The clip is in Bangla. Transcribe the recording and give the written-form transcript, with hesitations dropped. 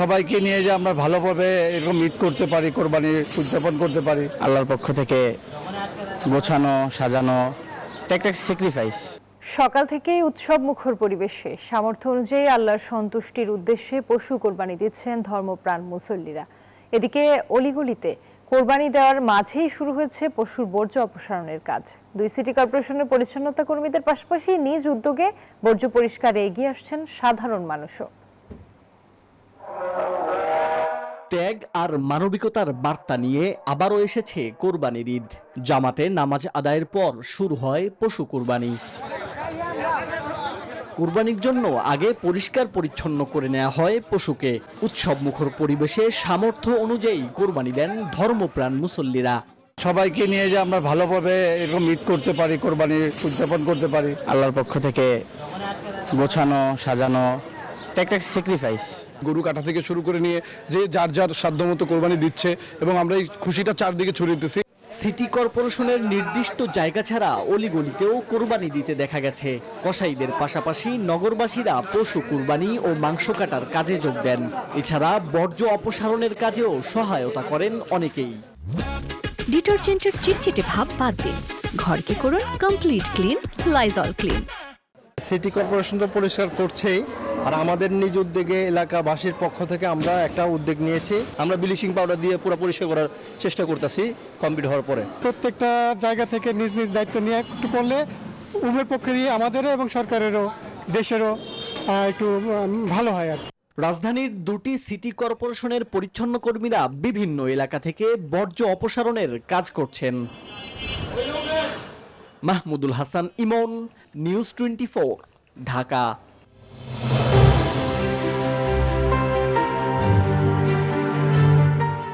সবাইকে নিয়ে যে আমরা ভালোভাবে এরকম ঈদ করতে পারি, কোরবানি উদযাপন করতে পারি। আল্লাহর পক্ষ থেকে গোছানো সাজানো একটা স্যাক্রিফাইস। সকাল থেকেই উৎসব মুখর পরিবেশে সামর্থ্য অনুযায়ী আল্লাহর সন্তুষ্টির উদ্দেশ্যে পশু কোরবানি দিচ্ছেন ধর্মপ্রাণ মুসল্লিরা। এদিকে অলিগলিতে কোরবানি দেওয়ার মাঝেই শুরু হয়েছে পশুর বর্জ্য অপসারণের কাজ। দুই সিটি কর্পোরেশনের পরিচ্ছন্নতা কর্মীদের পাশাপাশি নিজ উদ্যোগে বর্জ্য পরিষ্কারে এগিয়ে আসছেন সাধারণ মানুষও। ত্যাগ আর মানবিকতার বার্তা নিয়ে আবারও এসেছে কোরবানির ঈদ। জামাতে নামাজ আদায়ের পর শুরু হয় পশু কোরবানি। কোরবানির জন্য আগে পরিষ্কার পরিচ্ছন্ন করে নেওয়া হয় পশুকে। উৎসব মুখর পরিবেশে সামর্থ্য অনুযায়ী কোরবানি দেন ধর্মপ্রাণ মুসল্লিরা। সবাইকে নিয়ে যে আমরা ভালোভাবে এরকম ঈদ করতে পারি, কোরবানি উদযাপন করতে পারি। আল্লাহর পক্ষ থেকে গোছানো সাজানো একটা স্যাক্রিফাইস। গরু কাটা থেকে শুরু করে নিয়ে যে যার যার সাধ্যমতো কোরবানি দিচ্ছে এবং আমরা এই খুশিটা চারদিকে ছড়িয়ে দিতেছি। সিটি কর্পোরেশনের নির্দিষ্ট জায়গা ছাড়া অলিগলিতেও কোরবানি দিতে দেখা গেছে। কসাইদের পাশাপাশি নগরবাসীরা পশু কুরবানি ও মাংস কাটার কাজে যোগ দেন। এছাড়া বর্জ্য অপসারণের কাজেও সহায়তা করেন অনেকেই। ডিটারজেন্টের চিটচিটে ভাব বাদ দিন, ঘরকে করুন complete clean Lizol clean. City corporation তো পরিষ্কার করছেই, আর আমাদের নিজ উদ্যোগে এলাকাবাসীর পক্ষ থেকে আমরা একটা উদ্যোগ নিয়েছি। আমরা ব্লিচিং পাউডার দিয়ে পুরো পরিষ্কার করার চেষ্টা করতেছি কমপ্লিট হওয়ার পরে। প্রত্যেকটা জায়গা থেকে নিজ নিজ দায়িত্ব নিয়ে একটু করলে উভয় পক্ষেরই, আমাদেরও এবং সরকারেরও, দেশেরও একটু ভালো হয় আর কি। রাজধানীর দুটি সিটি কর্পোরেশনের পরিচ্ছন্ন কর্মীরা বিভিন্ন এলাকা থেকে বর্জ্য অপসারণের কাজ করছেন। মাহমুদুল হাসান ইমন, নিউজ 24, ঢাকা।